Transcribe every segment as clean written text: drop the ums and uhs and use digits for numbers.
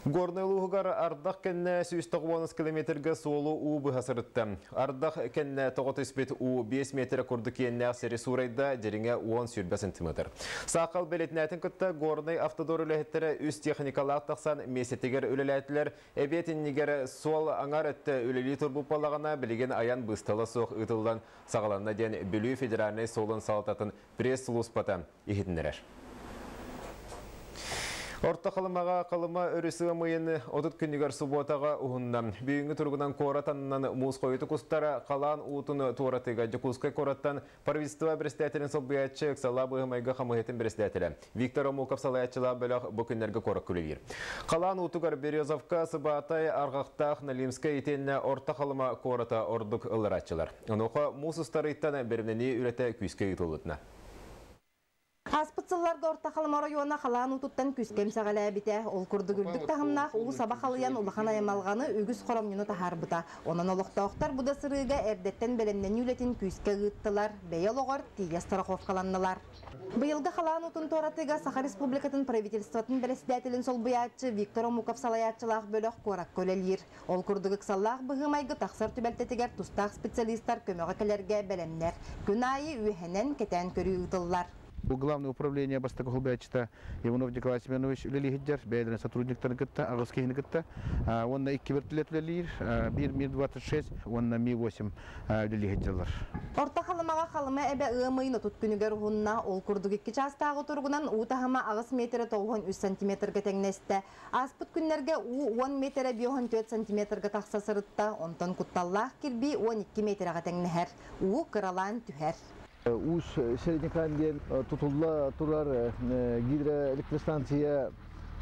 Горнылуғығар ардақ кәнне 190 километрге солу ұбы ғасырытты. Ардақ кәнне 9 у 5 метр күрді кенне сәрі сурайда деріңе 10 сүрбе сантиметр. Сақал бәлетінәтін күтті горный автодор үләхеттері үз техникалақ тақсан месетігер үлеләтілер әбетіннігер сол аңар әтті үлелі тұрбупалағына білеген аян бұсталы соқ ұтылдан сағаланна ден бүлі федеральный солын салтатын пресс-луспата ехетінерер. Орта қалымаға қалыма өрісі мұйыны отыт күнігер субботаға ұғыннам. Бүйінгі тұрғынан қоратанынан мұз қойыты құстары қалан ұтыны туаратыға жүкузқай қораттан парвистыва бірістәтілін соббиятчы ұқсала бұғымайға қамығетін бірістәтілі. Виктор Омуков салаятчыла бөліқ бүкіндерге қорық күлігер. Қалан ұтығар Березовка, Сыбатай, Арғақтақ, Налимска етеніне орта қалыма қората ордық ұлыратчылар. Оныға мұз ұстарыйттан бірінені үреті күйске ұтылытына. Аспытсылларга орта қалыма района қалан ұтыттан күскем сағалай бите. Ол күрді күрдік тағымнақ ұғы сабақ алыян ұлақан аямалғаны үгіз қорамнену тахар бұта. Онан олықтауқтар бұда сырыға әрдеттен бәлемнен үлетін күске ғыттылар. Бәйел оғар тиге страхов қаланнылар. Бұйылғы қалан ұтын торатыға Саха Республикатын правительстватын бәлесдәтілін сол бұятчы Виктор Омуков салаятчылақ бөліқ қорак көлелер. Ол күрдігі қсаллақ бұғымайғы тақсар түбәлтетігер тұстақ специалистар көмеғі кәлерге бәлемнер. Күн айы үйхенен кетен көрі ұтылылар. Главное управление Бастака Хулбячта Иванов Николай Семенович Лилихиджер, бедрен сотрудниктар гытта, Агускихин гытта. Он на 2 вертолет Лилир, Бир Ми-26, он на Ми-8 Лилихиджерлар. Орта қалымаға қалыма әбі ұғымайын ұтыт күнігер ұғынна ол күрдік 2 жастағы тұрғынан ұтағыма ағыс метрі 93 сантиметрге тәңнесті. Аспыт күнлерге 10 метрі 4 сантиметрге тақса сырытта, онтан құтталлақ кірбей 12 метрға тәңнәр. Уы қыралан түхәр. Уз среднеканден tutulла турар гидроэлектростанция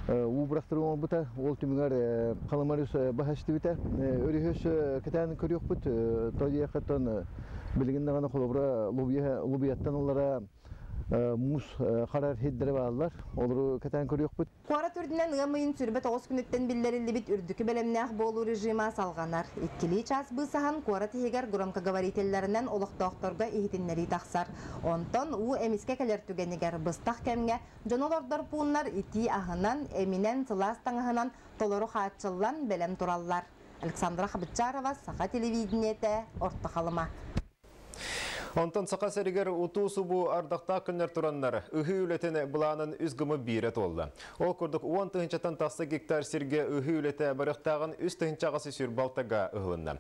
убрахтыруан бута ол түмүгөр каламарус бахашты бите өрүхөс кетен көрүк бут тояктан билгенде гана колобра лобияттан олара мус карар хеддере баалар олору кетен көрүк бут Куара түрдінен ұғымайын сүрбе 9 күніттен білдерілі бит үрдікі бәлемнәқ болу режима салғанар. Ikkili час бұсаған Куара тегер громкоговорителлерінен олықтауқтарға ехетінлері тақсар. Онтон у әміске кәлер түгенігер бұстақ кәмге жонолордар пуынлар ити ағынан, әмінен сыластан ағынан толору қатшылан бәлем тураллар. Александра Хабытчарова, Саха телевидениеті, Орта қалыма. Онтан сақа сәрігер ұту субу ардақта күннер тұраннар үхі үлетені бұланын үзгімі бейрет олды. Ол күрдік 10 тұхынчатан тасы гектар сірге үхі үлеті барықтағын үз тұхынчағасы сүр балтаға ұғылынды.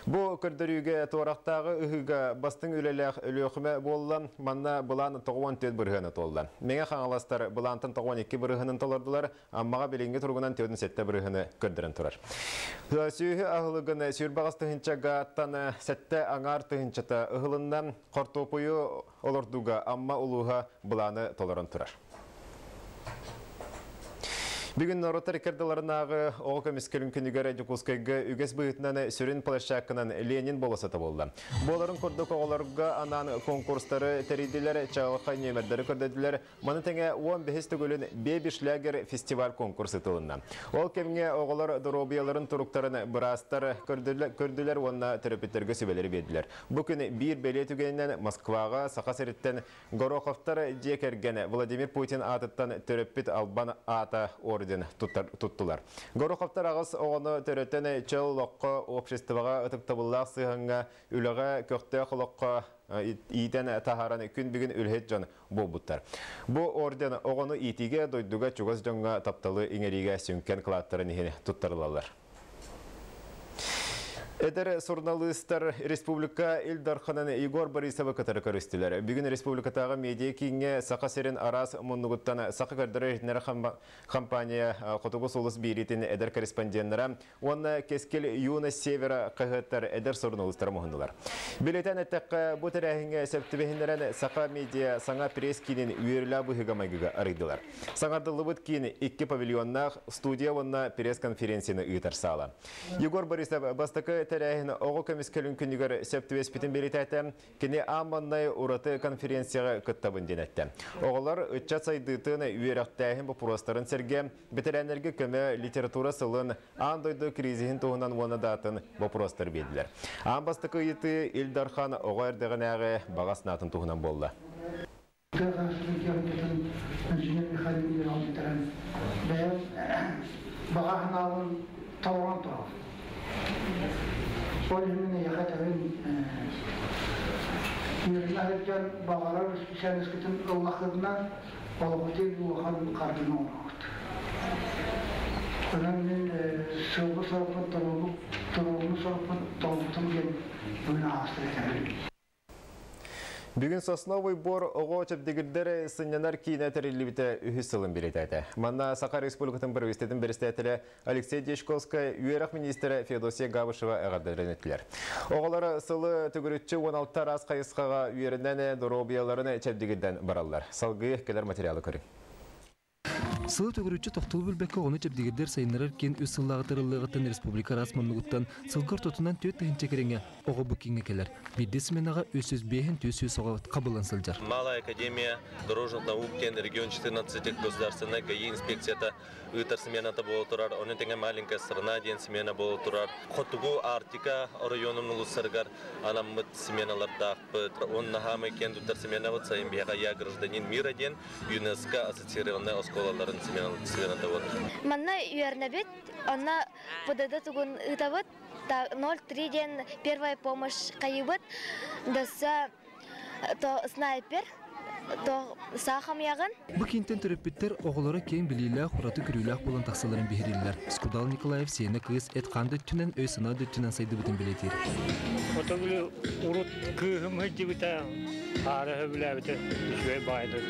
Бұл күрдіріге туарақтағы үхіға бастың үлеләқ үлеқіме болы манна бұлан 94 бұрғыны толды. Меңе қаңаластар бұлантын 92 бұрғынын толардылар, аммаға белінге тұрғынан 47 бұрғыны күрдірін тұрар. Сүйі ағылығын сүр бағыз тұхынчаға аттаны сәтті аңар тұхынчата ұғылынды. Қортопойы олордуға амма улуға бұланы толарын тұрар. Бүгін Норотар кердаларынағы оғы көмескелін күнігері жүкускайғы үгес бұйытынан сүрін плашақынан Ленин боласыты болды. Боларын көрдік оғыларға анан конкурстары тәрейділер, чағылға немердері көрдеділер. Маны тәңе 15 түгілін Беби Шлягер фестиваль конкурсы тылында. Ол кемге оғылар дұробияларын тұруқтарын бұрастар көрділер, онына терапеттерге сөбелері беділер. Бүкін бір бәле түгенінен Москваға, Сақасыреттен Гороховтар жекерген Владимир Путин атыттан терапет албан ата туттулар. Гороховтар ағыз оғыны төреттен чыл лоққа обществоға ұтықтабыллақ сығынға үліға көқті құлыққа итен тахараны күн бүгін үлхет жан бұл бұттар. Бұл орден оғыны итиге дойдуға чуғыз жанға тапталы еңериге сүнкен қылаттарын туттарылалар. Эдер журналисттар Республика Илдарханан Игор Борисова катары көрістілер. Бүгін Республикатағы медиа кейінге Сақа серін арас мұнығыттан Сақа көрдірі жинары компания Қотуғы Солыс бейретін эдер корреспонденттары, оны кескел Юна Севера қағыттар эдер журналисттар мұғындылар. Билетен әттіққа бұтыр әхінге сәптібігіндерін Сақа медиа саңа пресс кейінен үйерлі бұғыға майгыға арыдылар. Саңарды лыбыт кейін 2 павильоннақ студия онына пресс-конференцияны ұйтар сала. Егор Борисов бастықы тәрәйін оғы көмескелін күнігер сөптівес бітін белетәті, кені аманнай ұраты конференцияға күттабын денетті. Оғылар үтчат сайдытын үйерақтайын бұл пұрастарын сәрге, бітірәнерге көмі литература сылын андойды кризихін туғынан оны датын бұл пұрастар беділер. Амбастықы еті Илдархан оға әрдіғін әғі бағасынатын туғынан болды. Бағағын Sağın tavan taraf. Polisimine yakatayım. Yürülerken bağlar sen eskiden Allah'ına Allah'ın bu halin karşına olmaktı. Önemli sıvı sorupun durumu sorupun doğrultum gen bugün hasret. Бүгін Сосновый Бор оғочып дегілдері сынянар кейіне тәрелі үхісілін беретеді. Манна Сақа Республикатын бірвестетін бірістетілі Алексей Дешковская, үйерақ министері Феодосия Габышева әғадырын өттілер. Оғылары сылы түгірітші 16 раз қайысқаға үйерінен доробияларын чәбдегілден баралар. Салғы келер материалы көрі. Сылы төгірүтчі тоқтыл бүлбәкі оны чәбдегердер сайынырар кен өз сыллағытырылығыттан республика расманлығыттан сылғыр тотынан төт тәхінче кереңе оғы бүкінге келер. Беддесіменаға өсіз бейін төсіз оға қабылан сылжар. Малая академия дорожных наук кен регион 14 государственной ГАИ инспекцията ытар смената болу турар. Оның теңе маленькая страна ден смена болу турар. Хотугу Артика районым нулусаргар анаммыт сменалардақ бұд. Он нахамы кен дутар смена вот сайын бияға я гражданин мира ден ЮНЕСКО ассоциированный осколаларын смената вот. Манна юернабет, она подада тугун ытавыт, 0,3 ден первая помощь кайыбыт, даса то снайпер, то сахам ягын. Бұл кенттен түріппеттер оғылары кен білейләқ, ұраты күріләқ болан тақсаларын бейірелілер. Скудал Николаев сені кыз әт қанды түнен өй сына дөттінен сайды бұтын білетер. Отоғылы ұрыт күхім хүнді бұта, ары хүбілі бұты, үшвей байды.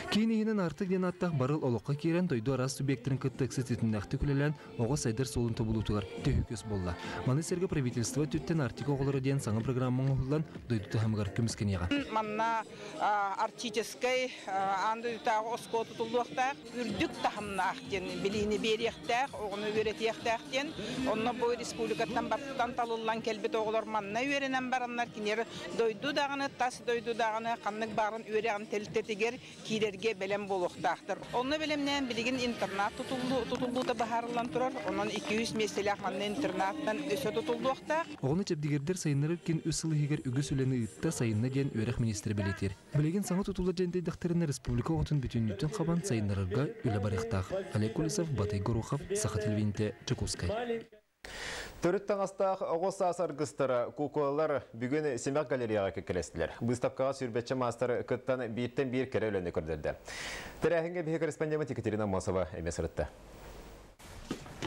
Кейінігінен артық ден аттақ барыл олыққа керен дойду арас субъектерін күттіксі түтіннәқті күлелән оғы сайдар солын тобылутығар төхікөз болла. Маны серге правительство түттен артик оғылары ден саңы программың оғылан дойду тұхамығар көміскен еға. Манна артическай анды үтағы оско тұтылуақтақ үрдік тахымнақ ден білейіні берияқтақ, оғыны өретияқтақ ден. Онына бой республикаттан баттан талылан келбет оғылар манна өренен баранлар кенері дойду дағыны, тас дойду дағыны, қанның барын өреген телтетігер кейлерге белем болуқтақтыр. Оны белемнен білген интернат тұтылды да бағарылан тұрар. Оның 200 меселек манны интернаттан өсі тұтылдуақтақ. Оғыны чәбдегердер сайынырып кен өсілі егер үгіс өлені үтті сайынна ден өрек министр білетер. Білеген саңы тұтылы жәнде дақтарына республика отын бүтіннүттен қабан сайынырырға өлі барықтақ. Олег Кулисов, Батай Горохов, Саха телевинте, Чекускай. Төріттен астақ оғыз асарғыстары куколалар бүгін Семяқ галереяға кекелестілер. Бұстапқаға сүрбетші мастары күттан бейттен бір кері өлені көрділді. Тәрәхінге бейі корреспондент Екатерина Мосова әмес ұрытты.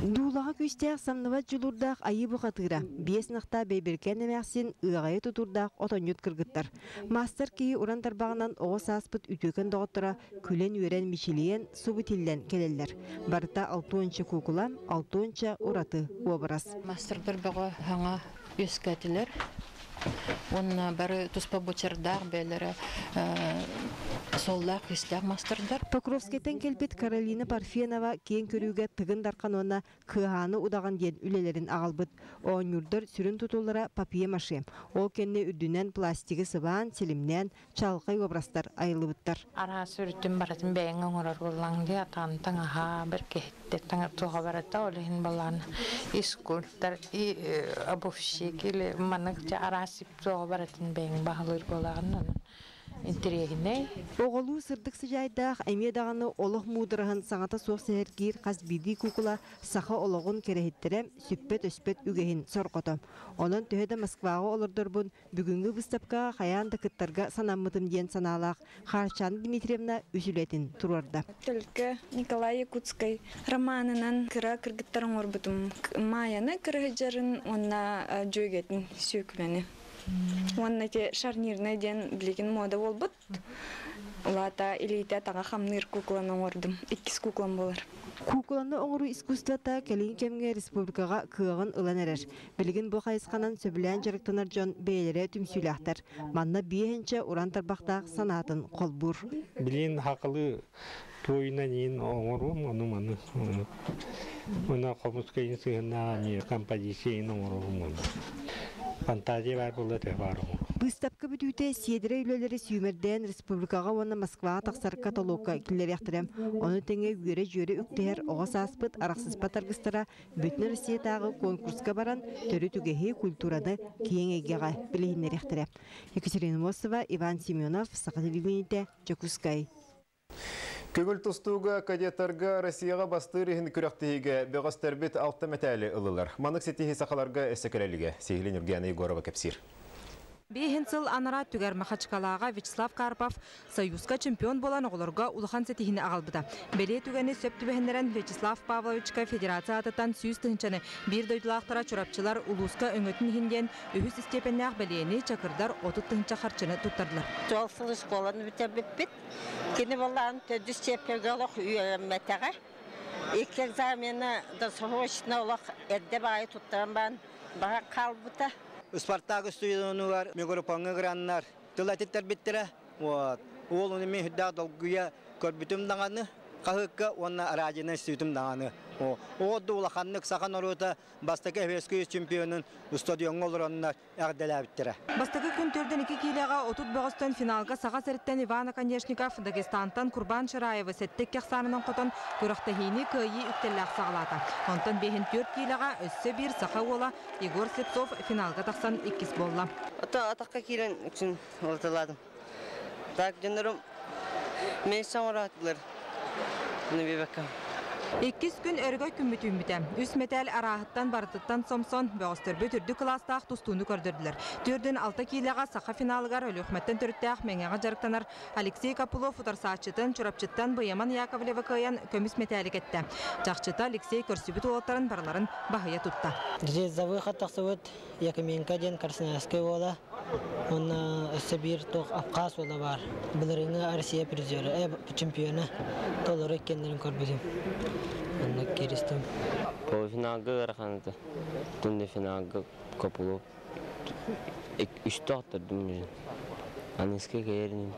Дулаға көстәк самнават жылурдақ айы бұқатыра. Бес нақта бейберкен әмәқсін ұғайы тұтурдақ отонют кіргіттар. Мастер кейі ұран тарбағынан оғыз аспыт үтөкен доғыттыра күлен өрен мишелиен субытилден келелер. Барыта 6-нчы кукула, 6-нчы ұраты образ. Мастердар бұғы хаңа өскәтілер. Онна бары туспа бочардақ бәлері соллақ істәк мастердар. Покровскеттен келбет Каролина Парфенова кен көрүүгө тыгын дарқан онна кыханы удаган ден үлелерин ағалбыт. Оңюрдар сүрін тұтулара папие-маше. Ол кенне үрдінен пластигі сыбан, селимнен, чалқай образдар айылыбыттар. Ара сүріттін баратын бәйін оңырар болаңды атан таңаға бір кехтер таңыр туға барата олығын балан искультар, обувщик или манықча арасып туға баратын бәйін бағылыр болағын интерегіне. Оғылу сырдық сыжайдақ әме дағаны олық мудырығын саңата соқ сәргер қазбиді кукула сақа олығын керехеттерем сүппет-өспет үгейін сорқотым. Оның төхеді Москваға олырдыр бұн бүгінгі бұстапқа қаянды кыттарға санаммытым ден саналақ Харчан Дмитриевна үсілетін тұрарды. Только Николай Якутской романынан кыра кыргыттарын орбытым. Маяны кыргыджарын онна жөгетін сүйкілені. Онна те шарнирный ден білеген мода болбыт. Улата илейте таға хамныр кукланы ордым. 2 куклам болар. Кукланы оңыру искусствата кәлін кемге республикаға кығын ылан әрер. Білген бұл қайысқанан сөбілән жарықтанар жон бәйлері түмсүләқтар. Манна бейхенче уран тарбақтақ санатын қолбұр. Білген хақылы тойына нейін оңыруым, оны маны. Оны қомыскайын сығына композицияйын оңыруым оны. Фантазия бар болды тәбару. Бұстапқы бүтуте седірі үйлелері сүймерден республикаға оны Москваға тақсар каталогқа келер яқтырам. Оны тәңе үйері жөрі үктер оғас аспыт, арақсыспа тарғыстыра бүтін Россиятағы конкурсқа баран түрі түгехи культураны кейін егеға білейінер яқтырам. Екатерина Мосова, Иван Семенов, Сақа телевидениеде, Чекускай. Көңіл тұстуға кадетарға Россияға бастыр ехін күріқтіге беғастербет алты мәтәлі ұлылар. Манық сетихи сақаларға әсекереліге. Сейхілін Үргияны Егорова кәпсир. Бейхін сыл анара түгер Махачкалаға Вячеслав Карпов Союзға чемпион болан оғылырға улахан сетихіні ағалбыда. Беле түгені сөп түбәхіндерін Вячеслав Павловичка федерация атытан сүйіз түнчені бір дойдылақтыра чурапчылар улуска өңөтін хинден үхіс степеннақ белені чакырдар отыт түнча харчыны тұттардылар. Туалсыл школаны бүтер бітпет. Кені болан төді степенгалық үйелемметеға. Екі экзамені досрочно олақ әрде бағай тұттарым баға қалбыта. Спартак студияны var, Мегоропаңы граннар. Тылатеттер биттіре. Ол оны мен хүдда долгуя көрбітім дағаны, қағыққа оны аражыны сүйтім дағаны. Оғыды олақанлық сақан оруыта бастықы әвескі чемпионын стадион олар онынар әғдәлі біттіре. Бастықы күн төрден 2 килеға отут бұғыстан финалға саға сәріттен Ивана Конешников Дагестантан Курбан Шыраева сәттік кәқсарының қотын көріқтахейні көйі үктелләқ сағалата. Онтан 5-4 килеға өссі бір сақа ола Егор Слепцов финалға тақсан 2 болла. Атаққа келен үшін орталадым. Так, жөнірім, мен саңыратылар. Мұны бебеккам. 2 күн өргөй күмбүтүн бүтә. Үс метал арахыттан бардыттан сомсон бөстөрбө түрдү класстаах тустууну көрдүрлөр. 4-6 килега саха финалыгар өлөкмөттөн төрттәк меңега жарыктанар. Алексей Капулов утарсаачытын чурапчыттан Бояман Яковлева кыян көмүс металик этте. Жакчыта Алексей көрсүбүт олоттарын барларын бахыя тутта. Резавы хаттаксыбыт Якименко ден Красноярский ола. Он Сибирь тох Абхаз ола бар. Билеринге Россия призеры, чемпионы. Толоры кендерин көрбүдүм. Полуфиналга араханаты, түнде финалга Капулов. 3 attırdım. Anneske gayerinin.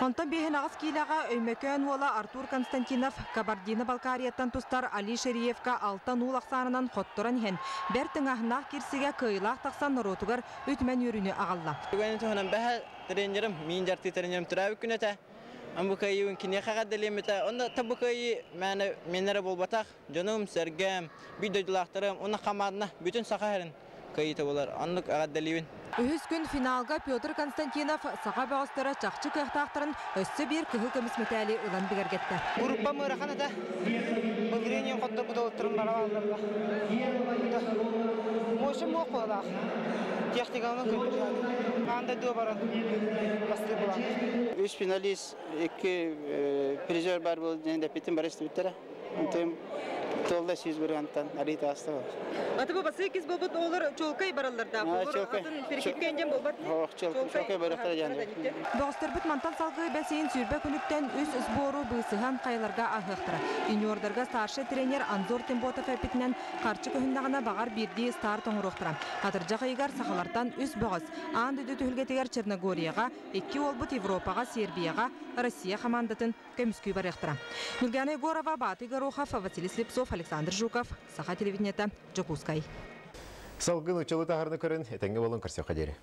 Ondan behen ağız kilaga öymekön ola Artur Konstantinov Kabardino-Balkariyattan tustar Ali Şeriyevka 6-0 aksanından xottoran hen. Bertin ahna kirsiga kıyılaq taqsan norotugar ütmen yürünü ağalla. Ben tuhanan baha trenerim, min jarti trenerim turavik günete. Ambu kayı mümkün yakağa delimete. Onda tabu kayı menere bolbatak. Canım sergem, videoculaklarım, ona kamadına bütün sakaherin kayı tabular. Anlık ağa delivin. Ühüs gün finalga Pyotr Konstantinov sağa bağıstıra çakçı kıhtaqtırın össü bir kıhı kömüs metali ulan bigergette. Gruppa mırakan da bildiğin kodda bu da oturun baravarlarla. Moşum mu kola? Техниканы көндірген. Анда дөй баран басты болан. 3 финалист, 2 призер бар болды, және петім бар естібіттері. Антым толда сүйіз бұрғантан, арита асты бар. Аты бабасы кез болбыт олар чолкай бараларда. Олар атын перекеткенжен болбат. Чолкай барақтары жанды. Боғыстырбыт мантан салғы бәсейін сүрбе күніптен үс сбору бұйсыған қайларға ағықтыра. Юниордарға старшы тренер Анзор Темботов әпетінен қарчы көхіндағына бағар бірді стар тоңырықтыра. Атыржа қайығар сақалартан үс боғыз. Анды дөті үлгетігер Черногорияға, 2 олбыт Европаға, Сербияға, Россия командатын көміскүй барықтыра. Нүргәне Егорова, Батый Горохов, Василий Слепцов, Александр Жуков, Саха телевидениета, Джокускай. Салгын учылы тағарны көрін, әтенге болын көрсе қадері.